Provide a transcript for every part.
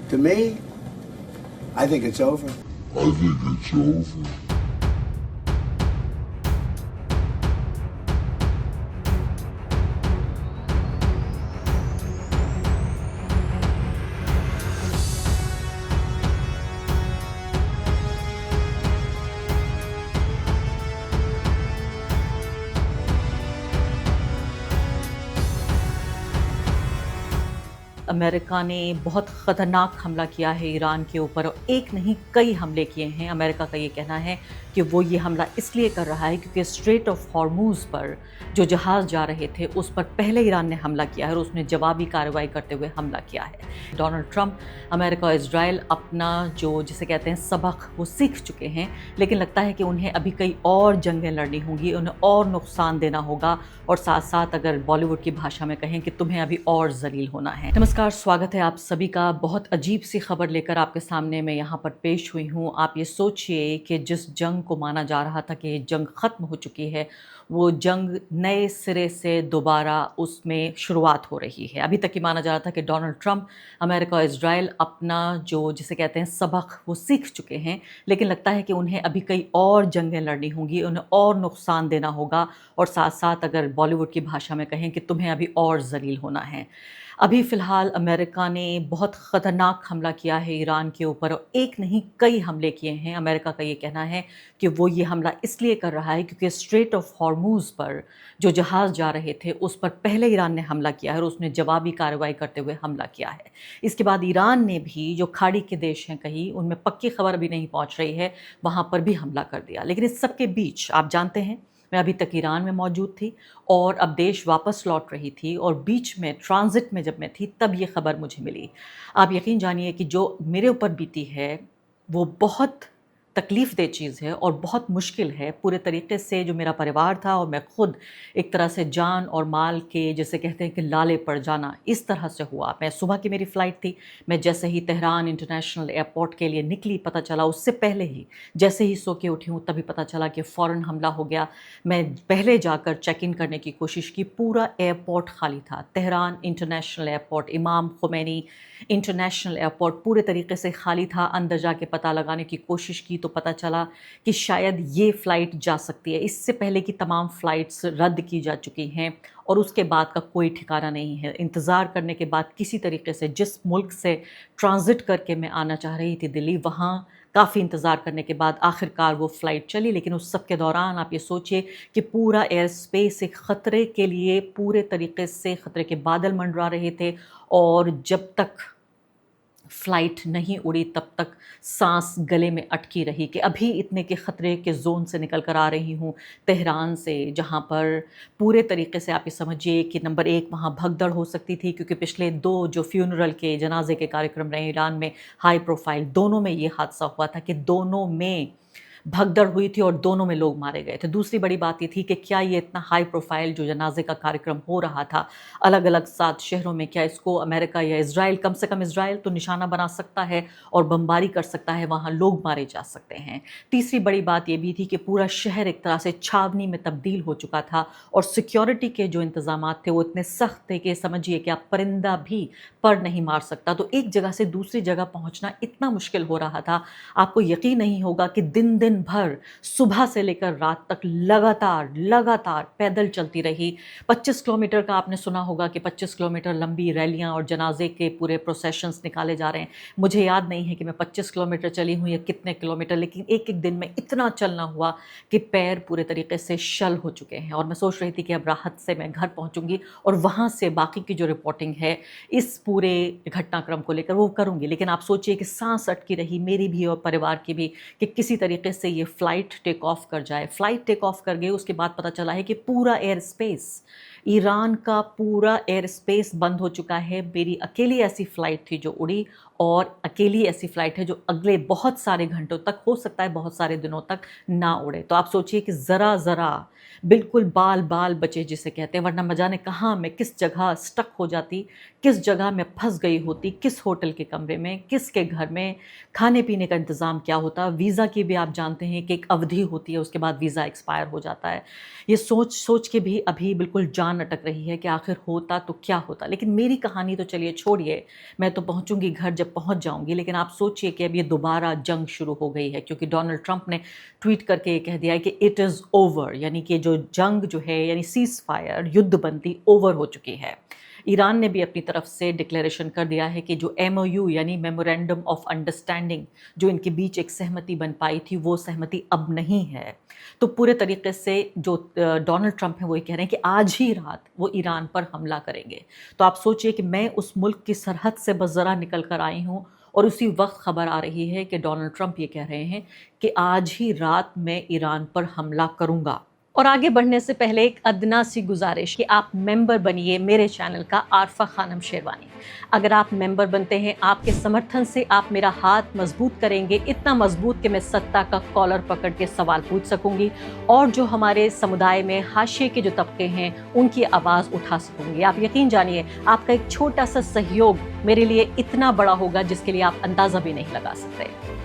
To me, I think it's over. I think it's over. America ने बहुत ख़तरनाक हमला किया है ईरान के ऊपर और एक नहीं कई हमले किए हैं। अमेरिका का ये कहना है कि वो ये हमला इसलिए कर रहा है क्योंकि स्ट्रेट ऑफ हॉर्मूज़ पर जो जहाज़ जा रहे थे उस पर पहले ईरान ने हमला किया है और उसने जवाबी कार्रवाई करते हुए हमला किया है। डोनाल्ड ट्रंप अमेरिका और इजराइल अपना जो जिसे कहते हैं सबक वो सीख चुके हैं, लेकिन लगता है कि उन्हें अभी कई और जंगें लड़नी होंगी, उन्हें और नुकसान देना होगा और साथ साथ अगर बॉलीवुड की भाषा में कहें कि तुम्हें अभी और जलील होना है। नमस्कार, स्वागत है आप सभी का। बहुत अजीब सी खबर लेकर आपके सामने मैं यहाँ पर पेश हुई हूँ। आप ये सोचिए कि जिस जंग को माना जा रहा था कि ये जंग ख़त्म हो चुकी है, वो जंग नए सिरे से दोबारा उसमें शुरुआत हो रही है। अभी तक ये माना जा रहा था कि डोनाल्ड ट्रंप अमेरिका और इजराइल अपना जो जिसे कहते हैं सबक वो सीख चुके हैं, लेकिन लगता है कि उन्हें अभी कई और जंगें लड़नी होंगी, उन्हें और नुकसान देना होगा और साथ साथ अगर बॉलीवुड की भाषा में कहें कि तुम्हें अभी और जलील होना है। अभी फ़िलहाल अमेरिका ने बहुत ख़तरनाक हमला किया है ईरान के ऊपर और एक नहीं कई हमले किए हैं। अमेरिका का ये कहना है कि वो ये हमला इसलिए कर रहा है क्योंकि स्ट्रेट ऑफ हॉर्मूज़ पर जो जहाज़ जा रहे थे उस पर पहले ईरान ने हमला किया है और उसने जवाबी कार्रवाई करते हुए हमला किया है। इसके बाद ईरान ने भी जो खाड़ी के देश हैं कहीं उनमें पक्की खबर अभी नहीं पहुँच रही है, वहाँ पर भी हमला कर दिया। लेकिन इस सब के बीच आप जानते हैं मैं अभी तक ईरान में मौजूद थी और अब देश वापस लौट रही थी और बीच में ट्रांजिट में जब मैं थी तब ये खबर मुझे मिली। आप यकीन जानिए कि जो मेरे ऊपर बीती है वो बहुत तकलीफ़ दे चीज़ है और बहुत मुश्किल है। पूरे तरीके से जो मेरा परिवार था और मैं खुद एक तरह से जान और माल के जैसे कहते हैं कि लाले पड़ जाना, इस तरह से हुआ। मैं सुबह की मेरी फ़्लाइट थी, मैं जैसे ही तेहरान इंटरनेशनल एयरपोर्ट के लिए निकली, पता चला उससे पहले ही जैसे ही सो के उठी हूँ तभी पता चला कि फ़ौरन हमला हो गया। मैं पहले जाकर चेक इन करने की कोशिश की, पूरा एयरपोर्ट खाली था। तेहरान इंटरनेशनल एयरपोर्ट, इमाम खुमैनी इंटरनेशनल एयरपोर्ट पूरे तरीके से खाली था। अंदर जाके पता लगाने की कोशिश की तो पता चला कि शायद ये फ़्लाइट जा सकती है। इससे पहले की तमाम फ़्लाइट्स रद्द की जा चुकी हैं और उसके बाद का कोई ठिकाना नहीं है। इंतज़ार करने के बाद किसी तरीके से जिस मुल्क से ट्रांज़िट करके मैं आना चाह रही थी दिल्ली, वहाँ काफ़ी इंतज़ार करने के बाद आखिरकार वो फ़्लाइट चली। लेकिन उस सब के दौरान आप ये सोचिए कि पूरा एयर स्पेस एक ख़तरे के लिए पूरे तरीके से ख़तरे के बादल मंडरा रहे थे और जब तक फ़्लाइट नहीं उड़ी तब तक सांस गले में अटकी रही कि अभी इतने के ख़तरे के ज़ोन से निकल कर आ रही हूँ तेहरान से, जहाँ पर पूरे तरीके से आप ये समझिए कि नंबर एक वहाँ भगदड़ हो सकती थी क्योंकि पिछले 2 जो फ्यूनरल के जनाजे के कार्यक्रम रहे ईरान में हाई प्रोफाइल, दोनों में ये हादसा हुआ था कि दोनों में भगदड़ हुई थी और दोनों में लोग मारे गए थे। दूसरी बड़ी बात ये थी कि क्या ये इतना हाई प्रोफाइल जो जनाजे का कार्यक्रम हो रहा था अलग-अलग 7 शहरों में, क्या इसको अमेरिका या इज़राइल, कम से कम इज़राइल तो निशाना बना सकता है और बमबारी कर सकता है, वहाँ लोग मारे जा सकते हैं। तीसरी बड़ी बात ये भी थी कि पूरा शहर एक तरह से छावनी में तब्दील हो चुका था और सिक्योरिटी के जो इंतज़ामात थे वो इतने सख्त थे कि समझिए कि आप परिंदा भी पर नहीं मार सकता। तो एक जगह से दूसरी जगह पहुँचना इतना मुश्किल हो रहा था, आपको यकीन नहीं होगा कि दिन भर सुबह से लेकर रात तक लगातार पैदल चलती रही। 25 किलोमीटर का आपने सुना होगा कि 25 किलोमीटर लंबी रैलियां और जनाजे के पूरे प्रोसेशंस निकाले जा रहे हैं। मुझे याद नहीं है कि मैं 25 किलोमीटर चली हूँ या कितने किलोमीटर, लेकिन एक दिन में इतना चलना हुआ कि पैर पूरे तरीके से शल हो चुके हैं और मैं सोच रही थी कि अब राहत से मैं घर पहुँचूँगी और वहाँ से बाकी की जो रिपोर्टिंग है इस पूरे घटनाक्रम को लेकर वो करूँगी। लेकिन आप सोचिए कि सांस अटकी रही मेरी भी और परिवार की भी कि किसी तरीके से ये फ़्लाइट टेक ऑफ कर जाए। फ़्लाइट टेक ऑफ कर गई, उसके बाद पता चला है कि पूरा एयर स्पेस, ईरान का पूरा एयर स्पेस बंद हो चुका है। मेरी अकेली ऐसी फ़्लाइट थी जो उड़ी और अकेली ऐसी फ़्लाइट है जो अगले बहुत सारे घंटों तक, हो सकता है बहुत सारे दिनों तक ना उड़े। तो आप सोचिए कि ज़रा बिल्कुल बाल बचे जिसे कहते हैं, वरना न जाने कहाँ मैं किस जगह स्टक हो जाती, किस जगह मैं फंस गई होती, किस होटल के कमरे में, किसके घर में, खाने पीने का इंतज़ाम क्या होता। वीज़ा की भी आप जानते हैं कि एक अवधि होती है, उसके बाद वीज़ा एक्सपायर हो जाता है। ये सोच सोच के भी अभी बिल्कुल जान अटक रही है कि आखिर होता तो क्या होता। लेकिन मेरी कहानी तो चलिए छोड़िए, मैं तो पहुँचूँगी घर जब पहुँच जाऊँगी, लेकिन आप सोचिए कि अब ये दोबारा जंग शुरू हो गई है, क्योंकि डोनाल्ड ट्रंप ने ट्वीट करके ये कह दिया है कि इट इज़ ओवर, यानी कि जो जंग जो है, यानी सीज़ फायर, युद्धबंदी ओवर हो चुकी है। ईरान ने भी अपनी तरफ से डिक्लेरेशन कर दिया है कि जो MOU यानी मेमोरेंडम ऑफ अंडरस्टैंडिंग, जो इनके बीच एक सहमति बन पाई थी, वो सहमति अब नहीं है। तो पूरे तरीके से जो डोनाल्ड ट्रंप हैं वो ये कह रहे हैं कि आज ही रात वो ईरान पर हमला करेंगे। तो आप सोचिए कि मैं उस मुल्क की सरहद से बस ज़रा निकल कर आई हूँ और उसी वक्त खबर आ रही है कि डोनाल्ड ट्रंप ये कह रहे हैं कि आज ही रात मैं ईरान पर हमला करूँगा। और आगे बढ़ने से पहले एक अदना सी गुजारिश कि आप मेंबर बनिए मेरे चैनल का आरफा खानम शेरवानी। अगर आप मेंबर बनते हैं, आपके समर्थन से आप मेरा हाथ मजबूत करेंगे, इतना मजबूत कि मैं सत्ता का कॉलर पकड़ के सवाल पूछ सकूंगी और जो हमारे समुदाय में हाशिए के जो तबके हैं उनकी आवाज़ उठा सकूंगी। आप यकीन जानिए, आपका एक छोटा सा सहयोग मेरे लिए इतना बड़ा होगा जिसके लिए आप अंदाज़ा भी नहीं लगा सकते।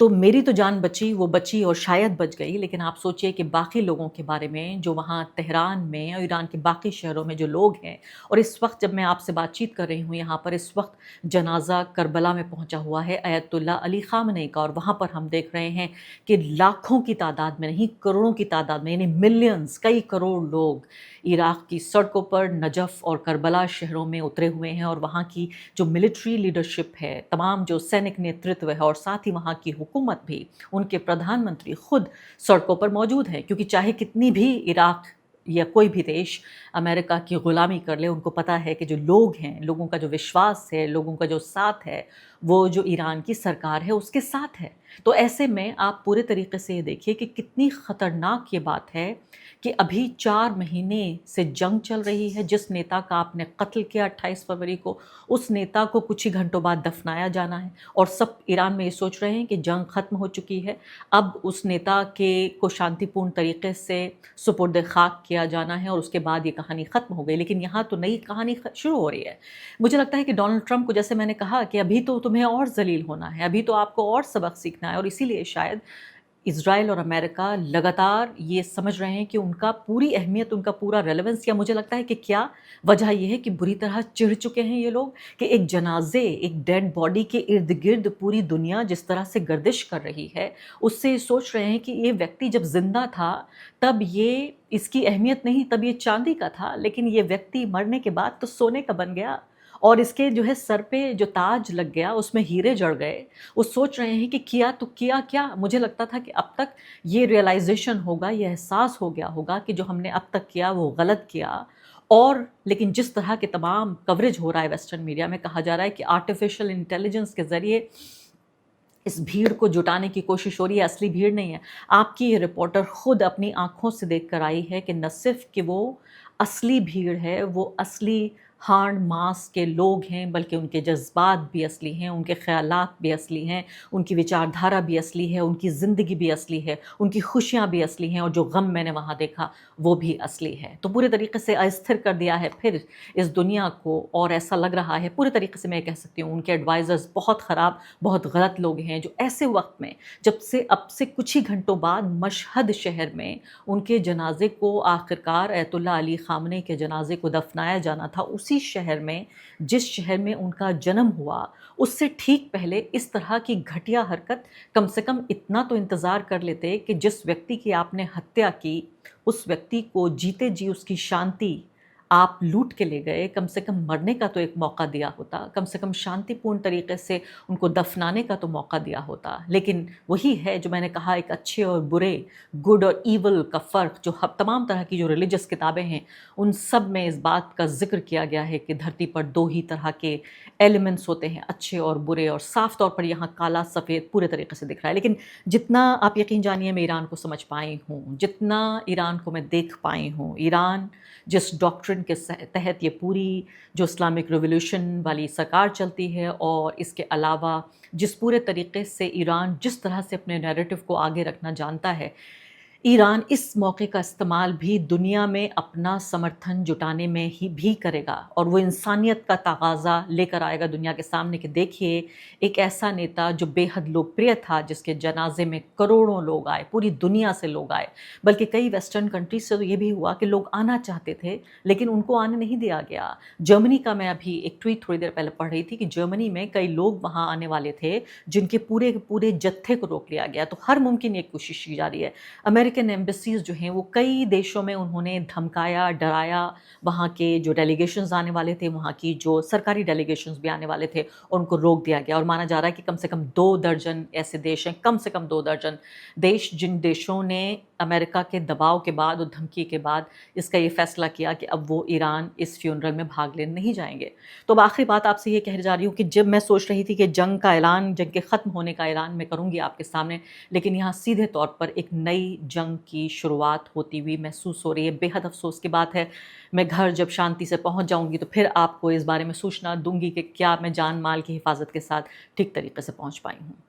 तो मेरी तो जान बची, वो बची और शायद बच गई, लेकिन आप सोचिए कि बाकी लोगों के बारे में जो वहाँ तेहरान में और ईरान के बाकी शहरों में जो लोग हैं। और इस वक्त जब मैं आपसे बातचीत कर रही हूँ, यहाँ पर इस वक्त जनाजा करबला में पहुँचा हुआ है अयतुल्ला अली ख़ामनेई का, और वहाँ पर हम देख रहे हैं कि लाखों की तादाद में नहीं, करोड़ों की तादाद में, यानी मिलियंस, कई करोड़ लोग इराक़ की सड़कों पर नजफ़ और करबला शहरों में उतरे हुए हैं। और वहाँ की जो मिलिट्री लीडरशिप है, तमाम जो सैनिक नेतृत्व है, और साथ ही वहाँ की हुकूमत भी, उनके प्रधानमंत्री खुद सड़कों पर मौजूद हैं। क्योंकि चाहे कितनी भी इराक़ या कोई भी देश अमेरिका की ग़ुलामी कर ले, उनको पता है कि जो लोग हैं, लोगों का जो विश्वास है, लोगों का जो साथ है, वो जो ईरान की सरकार है उसके साथ है। तो ऐसे में आप पूरे तरीके से ये देखिए कि कितनी ख़तरनाक ये बात है कि अभी 4 महीने से जंग चल रही है। जिस नेता का आपने कत्ल किया 28 फरवरी को, उस नेता को कुछ ही घंटों बाद दफनाया जाना है, और सब ईरान में ये सोच रहे हैं कि जंग ख़त्म हो चुकी है, अब उस नेता को शांतिपूर्ण तरीके से सुपुर्द खाक किया जाना है और उसके बाद ये कहानी ख़त्म हो गई। लेकिन यहाँ तो नई कहानी शुरू हो रही है। मुझे लगता है कि डोनाल्ड ट्रंप को, जैसे मैंने कहा, कि अभी तो तुम्हें और जलील होना है, अभी तो आपको और सबक सीखना है, और इसीलिए शायद इज़राइल और अमेरिका लगातार ये समझ रहे हैं कि उनका पूरी अहमियत, उनका पूरा रेलेवेंस, या मुझे लगता है कि क्या वजह ये है कि बुरी तरह चिढ़ चुके हैं ये लोग कि एक जनाजे, एक डेड बॉडी के इर्द गिर्द पूरी दुनिया जिस तरह से गर्दिश कर रही है, उससे सोच रहे हैं कि ये व्यक्ति जब जिंदा था तब ये इसकी अहमियत नहीं, तब ये चांदी का था, लेकिन ये व्यक्ति मरने के बाद तो सोने का बन गया, और इसके जो है सर पे जो ताज लग गया उसमें हीरे जड़ गए। वो सोच रहे हैं कि किया तो किया क्या। मुझे लगता था कि अब तक ये रियलाइजेशन होगा, ये एहसास हो गया होगा कि जो हमने अब तक किया वो गलत किया। और लेकिन जिस तरह के तमाम कवरेज हो रहा है वेस्टर्न मीडिया में, कहा जा रहा है कि आर्टिफिशियल इंटेलिजेंस के ज़रिए इस भीड़ को जुटाने की कोशिश हो रही है, असली भीड़ नहीं है। आपकी ये रिपोर्टर खुद अपनी आंखों से देख कर आई है कि न सिर्फ कि वो असली भीड़ है, वो असली हार्ड मास के लोग हैं, बल्कि उनके जज्बात भी असली हैं, उनके ख़यालात भी असली हैं, उनकी विचारधारा भी असली है, उनकी ज़िंदगी भी असली है, उनकी खुशियाँ भी असली हैं, और जो गम मैंने वहाँ देखा वो भी असली है। तो पूरे तरीके से अस्थिर कर दिया है फिर इस दुनिया को, और ऐसा लग रहा है पूरे तरीके से, मैं कह सकती हूँ उनके एडवाइज़र्स बहुत ख़राब, बहुत गलत लोग हैं, जो ऐसे वक्त में, जब से अब से कुछ ही घंटों बाद मशहद शहर में उनके जनाजे को, आखिरकार अयतुल्ला अली ख़ामनेई के जनाजे को दफनाया जाना था, उसी शहर में, जिस शहर में उनका जन्म हुआ, उससे ठीक पहले इस तरह की घटिया हरकत, कम से कम इतना तो इंतज़ार कर लेते कि जिस व्यक्ति की आपने हत्या की, उस व्यक्ति को जीते जी उसकी शांति आप लूट के ले गए, कम से कम मरने का तो एक मौका दिया होता, कम से कम शांतिपूर्ण तरीके से उनको दफनाने का तो मौका दिया होता। लेकिन वही है जो मैंने कहा, एक अच्छे और बुरे, गुड और ईवल का फ़र्क, जो तमाम तरह की जो रिलीजियस किताबें हैं उन सब में इस बात का जिक्र किया गया है कि धरती पर 2 ही तरह के एलिमेंट्स होते हैं, अच्छे और बुरे, और साफ़ तौर पर यहाँ काला सफ़ेद पूरे तरीके से दिख रहा है। लेकिन जितना आप यकीन जानिए मैं ईरान को समझ पाई हूँ, जितना ईरान को मैं देख पाई हूँ, ईरान जिस डॉक्ट्रिन के तहत ये पूरी जो इस्लामिक रिवॉल्यूशन वाली सरकार चलती है, और इसके अलावा जिस पूरे तरीके से ईरान जिस तरह से अपने नैरेटिव को आगे रखना जानता है, ईरान इस मौके का इस्तेमाल भी दुनिया में अपना समर्थन जुटाने में ही भी करेगा और वो इंसानियत का तगाज़ा लेकर आएगा दुनिया के सामने कि देखिए, एक ऐसा नेता जो बेहद लोकप्रिय था, जिसके जनाजे में करोड़ों लोग आए, पूरी दुनिया से लोग आए। बल्कि कई वेस्टर्न कंट्रीज से तो ये भी हुआ कि लोग आना चाहते थे, लेकिन उनको आने नहीं दिया गया। जर्मनी का मैं अभी एक ट्वीट थोड़ी देर पहले पढ़ रही थी कि जर्मनी में कई लोग वहाँ आने वाले थे, जिनके पूरे के पूरे जत्थे को रोक लिया गया। तो हर मुमकिन ये कोशिश की जा रही है। अमेरिकन एम्बेसीज़ जो हैं वो कई देशों में उन्होंने धमकाया, डराया, वहाँ के जो डेलीगेशंस आने वाले थे, वहाँ की जो सरकारी डेलीगेशंस भी आने वाले थे, उनको रोक दिया गया और माना जा रहा है कि कम से कम 2 दर्जन ऐसे देश हैं, कम से कम 2 दर्जन देश, जिन देशों ने अमेरिका के दबाव के बाद और धमकी के बाद इसका ये फैसला किया कि अब वो ईरान इस फ्यूनरल में भाग लेने नहीं जाएँगे। तो अब आखिरी बात आपसे ये कहने जा रही हूँ कि जब मैं सोच रही थी कि जंग का ऐलान, जंग के ख़त्म होने का ऐलान मैं करूँगी आपके सामने, लेकिन यहाँ सीधे तौर पर एक नई जंग की शुरुआत होती हुई महसूस हो रही है। बेहद अफ़सोस की बात है। मैं घर जब शांति से पहुँच जाऊँगी तो फिर आपको इस बारे में सूचना दूँगी कि क्या मैं जान-माल की हिफ़ाज़त के साथ ठीक तरीके से पहुँच पाई हूँ।